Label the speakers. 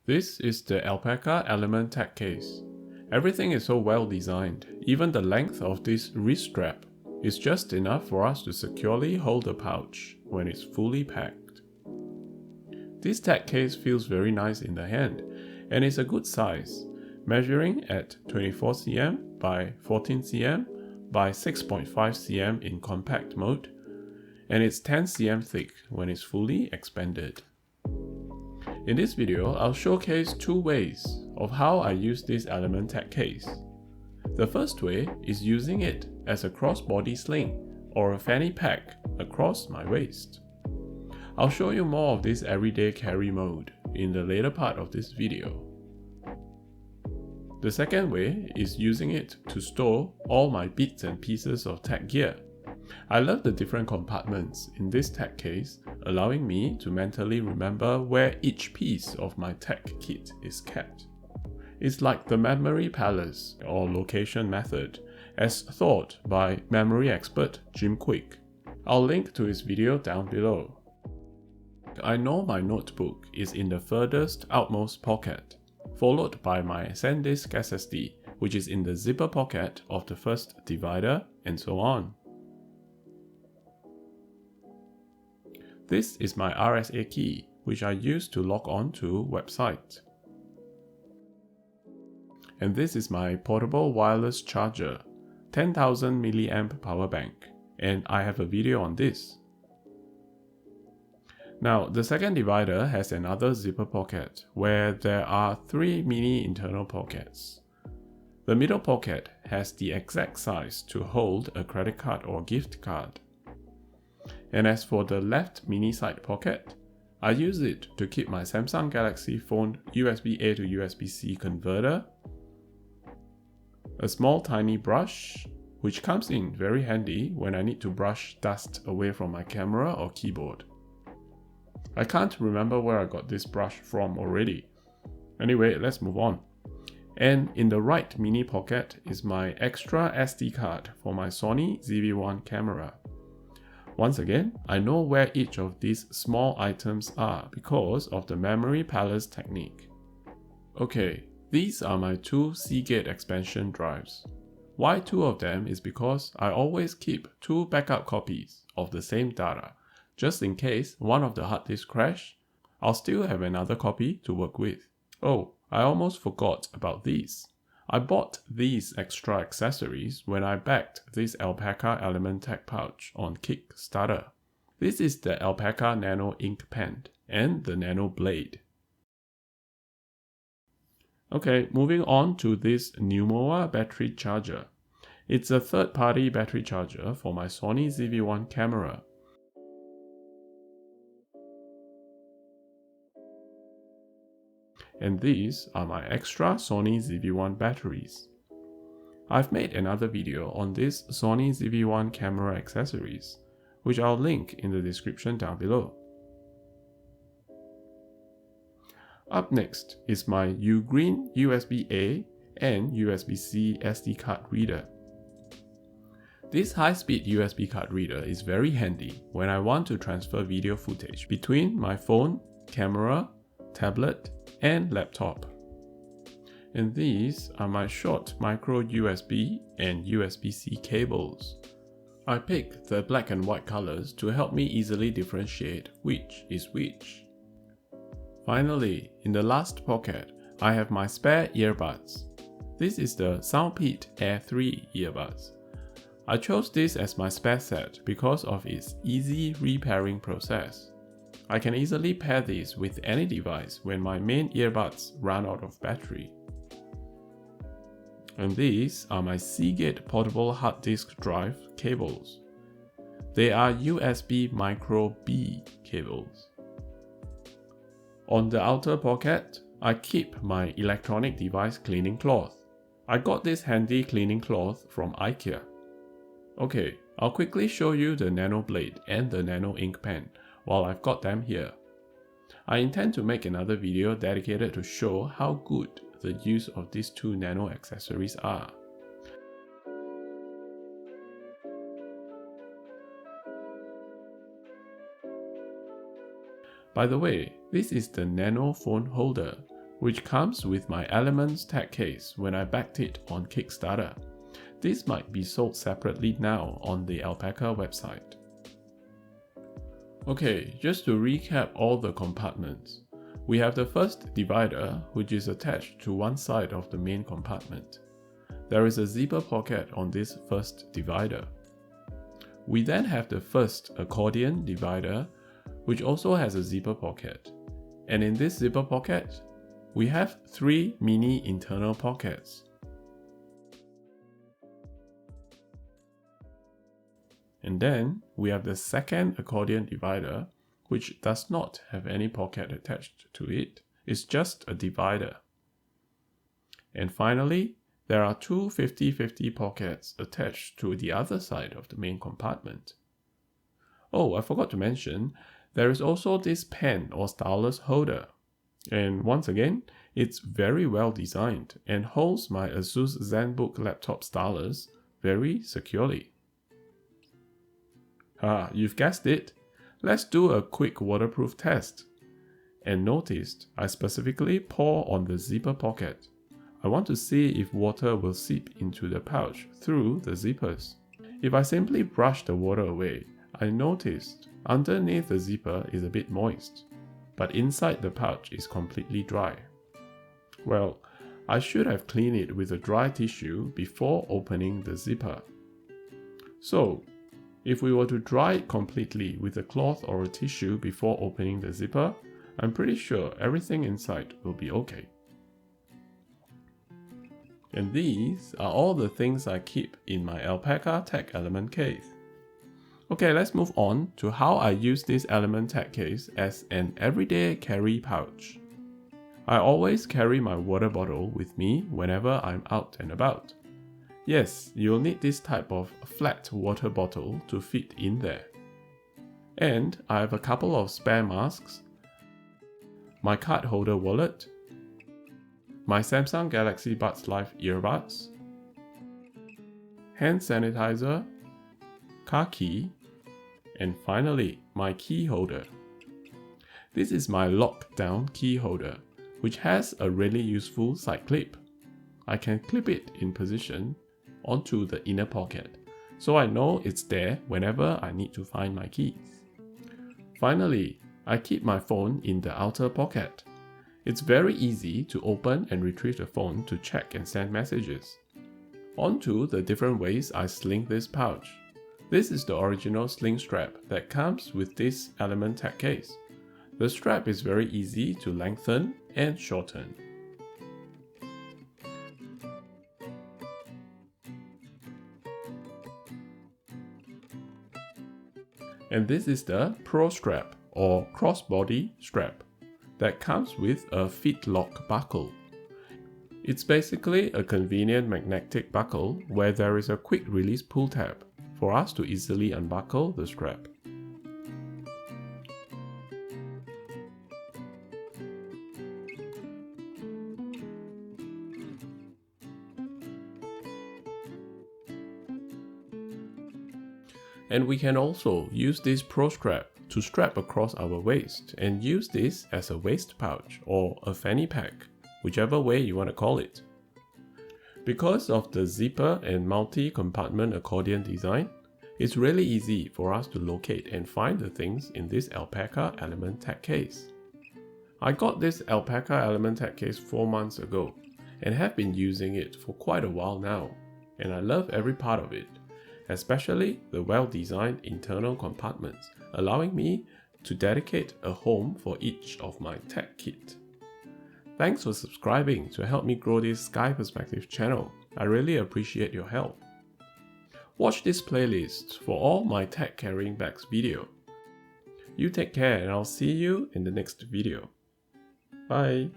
Speaker 1: This is the Alpaka Elements Tech Case. Everything is so well designed, even the length of this wrist strap is just enough for us to securely hold the pouch when it's fully packed. This tech case feels very nice in the hand and is a good size, measuring at 24 cm by 14 cm by 6.5 cm in compact mode, and it's 10 cm thick when it's fully expanded. In this video, I'll showcase two ways of how I use this Element Tech case. The first way is using it as a crossbody sling or a fanny pack across my waist. I'll show you more of this everyday carry mode in the later part of this video. The second way is using it to store all my bits and pieces of tech gear. I love the different compartments in this tech case, allowing me to mentally remember where each piece of my tech kit is kept. It's like the memory palace or location method, as thought by memory expert Kwik. I'll link to his video down below. I know my notebook is in the furthest outmost pocket, followed by my SanDisk SSD, which is in the zipper pocket of the first divider, and so on. This is my RSA key, which I use to log on to website. And this is my portable wireless charger, 10,000 mAh power bank, and I have a video on this. Now, the second divider has another zipper pocket where there are 3 mini internal pockets. The middle pocket has the exact size to hold a credit card or gift card. And as for the left mini side pocket, I use it to keep my Samsung Galaxy phone USB-A to USB-C converter, a small tiny brush, which comes in very handy when I need to brush dust away from my camera or keyboard. I can't remember where I got this brush from already. Anyway, let's move on. And in the right mini pocket is my extra SD card for my Sony ZV1 camera. Once again, I know where each of these small items are because of the memory palace technique. Okay, these are my two Cygnett expansion drives. Why two of them is because I always keep two backup copies of the same data. Just in case one of the hard disks crash, I'll still have another copy to work with. Oh, I almost forgot about these. I bought these extra accessories when I backed this Alpaka Elements Tech pouch on Kickstarter. This is the Alpaka Nano ink pen and the Nano blade. Okay, moving on to this Numoa battery charger. It's a third-party battery charger for my Sony ZV1 camera. And these are my extra Sony ZV1 batteries. I've made another video on this Sony ZV1 camera accessories, which I'll link in the description down below. Up next is my Ugreen USB-A and USB-C SD card reader. This high-speed USB card reader is very handy when I want to transfer video footage between my phone, camera, tablet, and laptop. And these are my short micro USB and USB-C cables. I picked the black and white colors to help me easily differentiate which is which. Finally, in the last pocket, I have my spare earbuds. This is the Soundpeat Air 3 earbuds. I chose this as my spare set because of its easy repairing process. I can easily pair these with any device when my main earbuds run out of battery. And these are my Cygnett portable hard disk drive cables. They are USB Micro B cables. On the outer pocket, I keep my electronic device cleaning cloth. I got this handy cleaning cloth from IKEA. Okay, I'll quickly show you the Nano blade and the Nano ink pen while I've got them here. I intend to make another video dedicated to show how good the use of these two Nano accessories are. By the way, this is the Nano phone holder which comes with my Elements Tech Case when I backed it on Kickstarter. This might be sold separately now on the Alpaka website. Okay, just to recap all the compartments. We have the first divider, which is attached to one side of the main compartment. There is a zipper pocket on this first divider. We then have the first accordion divider, which also has a zipper pocket. And in this zipper pocket, we have 3 mini internal pockets. And then we have the second accordion divider, which does not have any pocket attached to it. It's just a divider. And finally, there are 2 50-50 pockets attached to the other side of the main compartment. Oh, I forgot to mention, there is also this pen or stylus holder. And once again, it's very well designed and holds my Asus ZenBook laptop stylus very securely. You've guessed it. Let's do a quick waterproof test. And notice I specifically pour on the zipper pocket. I want to see if water will seep into the pouch through the zippers. If I simply brush the water away, I noticed underneath the zipper is a bit moist, but inside the pouch is completely dry. Well, I should have cleaned it with a dry tissue before opening the zipper. So, if we were to dry it completely with a cloth or a tissue before opening the zipper, I'm pretty sure everything inside will be okay. And these are all the things I keep in my Alpaka Tech Element case. Okay, let's move on to how I use this Element Tech case as an everyday carry pouch. I always carry my water bottle with me whenever I'm out and about. Yes, you'll need this type of flat water bottle to fit in there. And I have a couple of spare masks, my card holder wallet, my Samsung Galaxy Buds Live earbuds, hand sanitizer, car key, and finally my key holder. This is my lockdown key holder, which has a really useful side clip. I can clip it in position onto the inner pocket, so I know it's there whenever I need to find my keys. Finally, I keep my phone in the outer pocket. It's very easy to open and retrieve the phone to check and send messages. On to the different ways I sling this pouch. This is the original sling strap that comes with this Element Tech case. The strap is very easy to lengthen and shorten. And this is the Pro Strap or crossbody strap that comes with a Fidlock buckle. It's basically a convenient magnetic buckle where there is a quick release pull tab for us to easily unbuckle the strap. And we can also use this Pro Strap to strap across our waist and use this as a waist pouch or a fanny pack, whichever way you want to call it. Because of the zipper and multi-compartment accordion design, it's really easy for us to locate and find the things in this Alpaka Element Tech case. I got this Alpaka Element Tech case 4 months ago and have been using it for quite a while now, and I love every part of it, especially the well-designed internal compartments, allowing me to dedicate a home for each of my tech kit. Thanks for subscribing to help me grow this Sky Perspective channel. I really appreciate your help. Watch this playlist for all my tech carrying bags video. You take care and I'll see you in the next video. Bye!